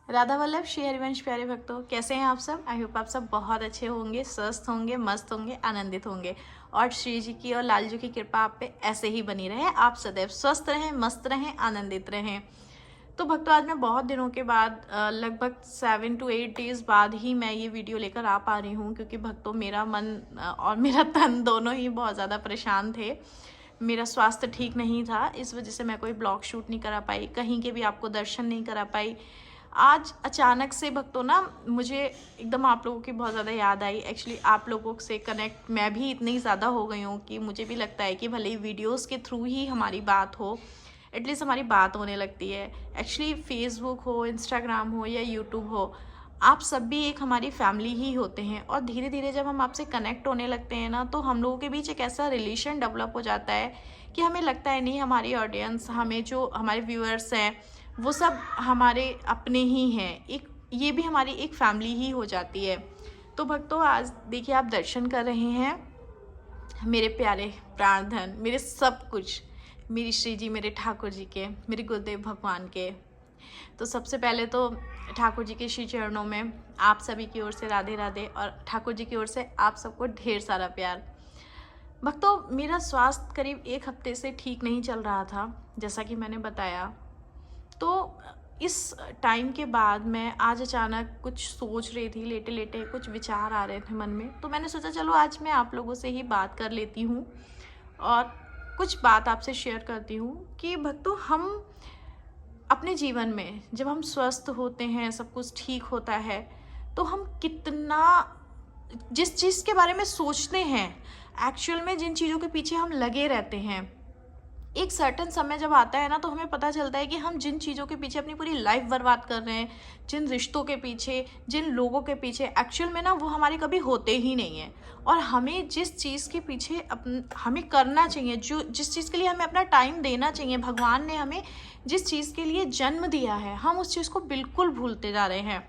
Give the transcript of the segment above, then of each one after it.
राधा वल्लभ श्री हरिवंश प्यारे भक्तों, कैसे हैं आप सब। आई होप आप सब बहुत अच्छे होंगे, स्वस्थ होंगे, मस्त होंगे, आनंदित होंगे और श्री जी की और लाल जी की कृपा आप पे ऐसे ही बनी रहे। आप सदैव स्वस्थ रहें, मस्त रहें, आनंदित रहें। तो भक्तों, आज मैं बहुत दिनों के बाद लगभग 7 to 8 डेज बाद ही मैं ये वीडियो लेकर आ पा रही हूँ, क्योंकि भक्तों मेरा मन और मेरा तन दोनों ही बहुत ज़्यादा परेशान थे। मेरा स्वास्थ्य ठीक नहीं था, इस वजह से मैं कोई ब्लॉग शूट नहीं करा पाई, कहीं के भी आपको दर्शन नहीं करा पाई। आज अचानक से भक्तों ना मुझे एकदम आप लोगों की बहुत ज़्यादा याद आई। एक्चुअली आप लोगों से कनेक्ट मैं भी इतनी ज़्यादा हो गई हूँ कि मुझे भी लगता है कि भले ही वीडियोस के थ्रू ही हमारी बात हो, एटलीस्ट हमारी बात होने लगती है। एक्चुअली फेसबुक हो, इंस्टाग्राम हो या यूट्यूब हो, आप सब भी एक हमारी फैमिली ही होते हैं। और धीरे धीरे जब हम आपसे कनेक्ट होने लगते हैं ना, तो हम लोगों के बीच एक ऐसा रिलेशन डेवलप हो जाता है कि हमें लगता है नहीं, हमारी ऑडियंस, हमें जो हमारे व्यूअर्स हैं वो सब हमारे अपने ही हैं, एक ये भी हमारी एक फैमिली ही हो जाती है। तो भक्तों, आज देखिए आप दर्शन कर रहे हैं मेरे प्यारे प्राणधन, मेरे सब कुछ, मेरी श्री जी, मेरे ठाकुर जी के, मेरे गुरुदेव भगवान के। तो सबसे पहले तो ठाकुर जी के श्री चरणों में आप सभी की ओर से राधे राधे, और ठाकुर जी की ओर से आप सबको ढेर सारा प्यार। भक्तों, मेरा स्वास्थ्य करीब 1 हफ्ते से ठीक नहीं चल रहा था, जैसा कि मैंने बताया। तो इस टाइम के बाद मैं आज अचानक कुछ सोच रही थी, लेटे लेटे कुछ विचार आ रहे थे मन में, तो मैंने सोचा चलो आज मैं आप लोगों से ही बात कर लेती हूँ और कुछ बात आपसे शेयर करती हूँ कि भक्तों, हम अपने जीवन में जब हम स्वस्थ होते हैं, सब कुछ ठीक होता है, तो हम कितना जिस चीज़ के बारे में सोचते हैं, एक्चुअल में जिन चीज़ों के पीछे हम लगे रहते हैं, एक सर्टेन समय जब आता है ना, तो हमें पता चलता है कि हम जिन चीज़ों के पीछे अपनी पूरी लाइफ बर्बाद कर रहे हैं, जिन रिश्तों के पीछे, जिन लोगों के पीछे, एक्चुअल में ना वो हमारे कभी होते ही नहीं हैं। और हमें जिस चीज़ के पीछे हमें करना चाहिए, जो जिस चीज़ के लिए हमें अपना टाइम देना चाहिए, भगवान ने हमें जिस चीज़ के लिए जन्म दिया है, हम उस चीज़ को बिल्कुल भूलते जा रहे हैं।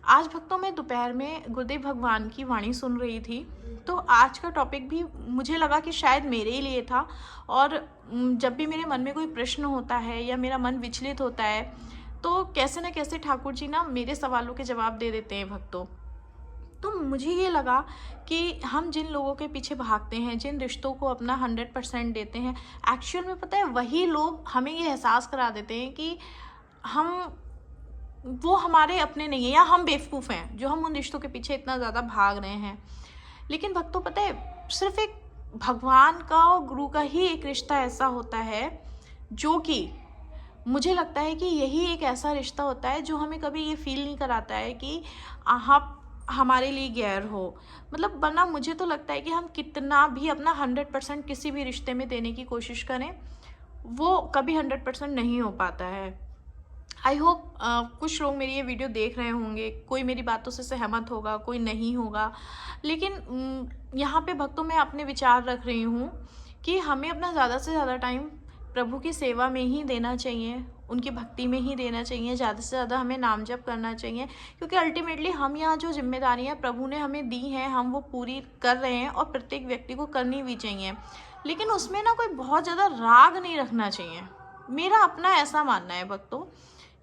आज भक्तों, मैं दोपहर में गुरुदेव भगवान की वाणी सुन रही थी, तो आज का टॉपिक भी मुझे लगा कि शायद मेरे ही लिए था। और जब भी मेरे मन में कोई प्रश्न होता है या मेरा मन विचलित होता है, तो कैसे न कैसे ठाकुर जी ना मेरे सवालों के जवाब दे देते हैं भक्तों। तो मुझे ये लगा कि हम जिन लोगों के पीछे भागते हैं, जिन रिश्तों को अपना 100% देते हैं, एक्चुअल में पता है वही लोग हमें ये एहसास करा देते हैं कि हम वो हमारे अपने नहीं है, या हम बेवकूफ़ हैं जो हम उन रिश्तों के पीछे इतना ज़्यादा भाग रहे हैं। लेकिन भक्तों, पता है सिर्फ एक भगवान का और गुरु का ही एक रिश्ता ऐसा होता है, जो कि मुझे लगता है कि यही एक ऐसा रिश्ता होता है जो हमें कभी ये फील नहीं कराता है कि आप हमारे लिए गैर हो। मतलब वरना मुझे तो लगता है कि हम कितना भी अपना 100% किसी भी रिश्ते में देने की कोशिश करें, वो कभी 100% नहीं हो पाता है। आई होप कुछ लोग मेरी ये वीडियो देख रहे होंगे, कोई मेरी बातों से सहमत होगा, कोई नहीं होगा। लेकिन यहाँ पे भक्तों, मैं अपने विचार रख रही हूँ कि हमें अपना ज़्यादा से ज़्यादा टाइम प्रभु की सेवा में ही देना चाहिए, उनकी भक्ति में ही देना चाहिए, ज़्यादा से ज़्यादा हमें नाम जप करना चाहिए। क्योंकि अल्टीमेटली हम यहाँ जो जिम्मेदारियाँ प्रभु ने हमें दी हैं, हम वो पूरी कर रहे हैं और प्रत्येक व्यक्ति को करनी भी चाहिए। लेकिन उसमें ना कोई बहुत ज़्यादा राग नहीं रखना चाहिए, मेरा अपना ऐसा मानना है भक्तों।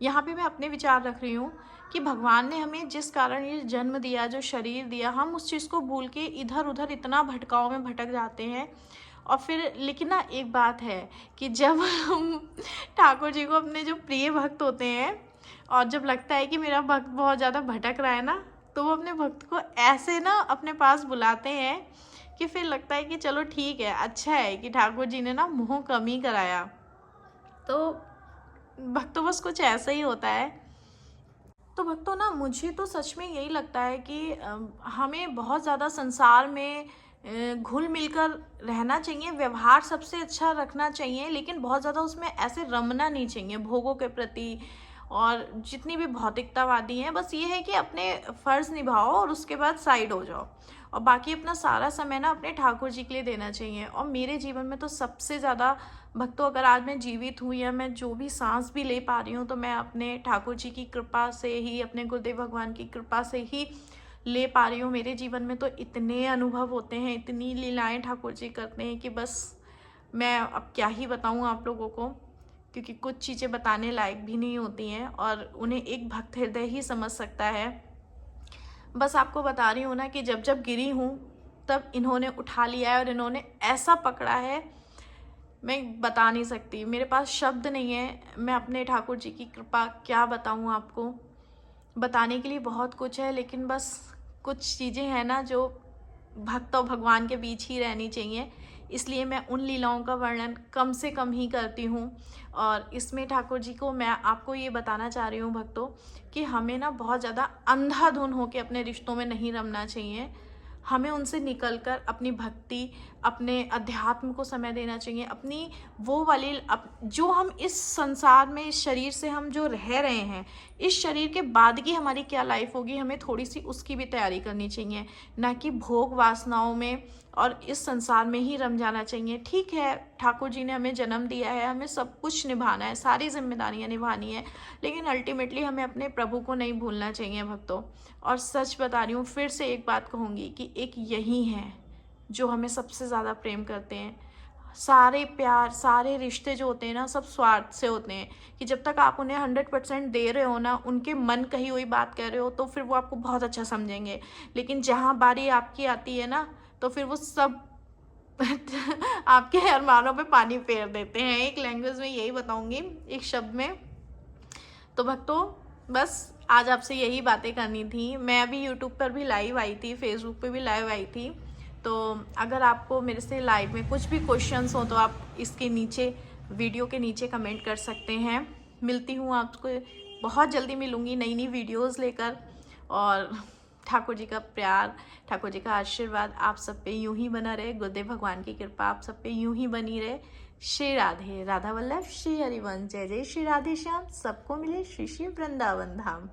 यहाँ पे मैं अपने विचार रख रही हूँ कि भगवान ने हमें जिस कारण ये जन्म दिया, जो शरीर दिया, हम उस चीज़ को भूल के इधर उधर इतना भटकाव में भटक जाते हैं। और फिर लेकिन ना एक बात है कि जब हम ठाकुर जी को, अपने जो प्रिय भक्त होते हैं, और जब लगता है कि मेरा भक्त बहुत ज़्यादा भटक रहा है ना, तो वो अपने भक्त को ऐसे ना अपने पास बुलाते हैं कि फिर लगता है कि चलो ठीक है, अच्छा है कि ठाकुर जी ने ना मोह कम ही कराया। तो भक्तों, बस कुछ ऐसा ही होता है। तो भक्तों ना, मुझे तो सच में यही लगता है कि हमें बहुत ज़्यादा संसार में घुल मिलकर रहना चाहिए, व्यवहार सबसे अच्छा रखना चाहिए, लेकिन बहुत ज़्यादा उसमें ऐसे रमना नहीं चाहिए भोगों के प्रति। और जितनी भी भौतिकतावादी हैं, बस ये है कि अपने फ़र्ज़ निभाओ और उसके बाद साइड हो जाओ, और बाकी अपना सारा समय ना अपने ठाकुर जी के लिए देना चाहिए। और मेरे जीवन में तो सबसे ज़्यादा भक्तों, अगर आज मैं जीवित हूँ या मैं जो भी सांस भी ले पा रही हूँ, तो मैं अपने ठाकुर जी की कृपा से ही, अपने गुरुदेव भगवान की कृपा से ही ले पा रही हूँ। मेरे जीवन में तो इतने अनुभव होते हैं, इतनी लीलाएं ठाकुर जी करते हैं कि बस मैं अब क्या ही बताऊँ आप लोगों को। क्योंकि कुछ चीज़ें बताने लायक भी नहीं होती हैं और उन्हें एक भक्त हृदय ही समझ सकता है। बस आपको बता रही हूँ ना कि जब जब गिरी हूँ तब इन्होंने उठा लिया है और इन्होंने ऐसा पकड़ा है, मैं बता नहीं सकती, मेरे पास शब्द नहीं है। मैं अपने ठाकुर जी की कृपा क्या बताऊँ आपको, बताने के लिए बहुत कुछ है, लेकिन बस कुछ चीज़ें हैं ना जो भक्त और भगवान के बीच ही रहनी चाहिए, इसलिए मैं उन लीलाओं का वर्णन कम से कम ही करती हूँ। और इसमें ठाकुर जी को मैं आपको ये बताना चाह रही हूँ भक्तों, कि हमें ना बहुत ज़्यादा अंधाधुन होकर अपने रिश्तों में नहीं रमना चाहिए। हमें उनसे निकलकर अपनी भक्ति, अपने अध्यात्म को समय देना चाहिए, अपनी वो वाली जो हम इस संसार में, इस शरीर से हम जो रह रहे हैं, इस शरीर के बाद की हमारी क्या लाइफ होगी, हमें थोड़ी सी उसकी भी तैयारी करनी चाहिए, ना कि भोग वासनाओं में और इस संसार में ही रम जाना चाहिए। ठीक है, ठाकुर जी ने हमें जन्म दिया है, हमें सब कुछ निभाना है, सारी जिम्मेदारियां निभानी है, लेकिन अल्टीमेटली हमें अपने प्रभु को नहीं भूलना चाहिए भक्तों। और सच बता रही हूँ, फिर से एक बात कहूँगी कि एक यही है जो हमें सबसे ज़्यादा प्रेम करते हैं। सारे प्यार, सारे रिश्ते जो होते हैं ना, सब स्वार्थ से होते हैं, कि जब तक आप उन्हें 100% दे रहे हो ना, उनके मन कही हुई बात कह रहे हो, तो फिर वो आपको बहुत अच्छा समझेंगे। लेकिन जहाँ बारी आपकी आती है ना, तो फिर वो सब आपके अरमानों पे पानी फेर देते हैं। एक लैंग्वेज में यही बताऊंगी, एक शब्द में। तो भक्तों, बस आज आपसे यही बातें करनी थी। मैं अभी यूट्यूब पर भी लाइव आई थी, फेसबुक पे भी लाइव आई थी, तो अगर आपको मेरे से लाइव में कुछ भी क्वेश्चंस हो तो आप इसके नीचे, वीडियो के नीचे कमेंट कर सकते हैं। मिलती हूँ आपको, बहुत जल्दी मिलूँगी नई नई वीडियोज़ लेकर। और ठाकुर जी का प्यार, ठाकुर जी का आशीर्वाद आप सब पे यूं ही बना रहे, गुरुदेव भगवान की कृपा आप सब पे यूं ही बनी रहे। श्री राधे, राधा वल्लभ, श्री हरिवंश, जय जय श्री राधे श्याम, सबको मिले श्री श्री वृंदावन धाम।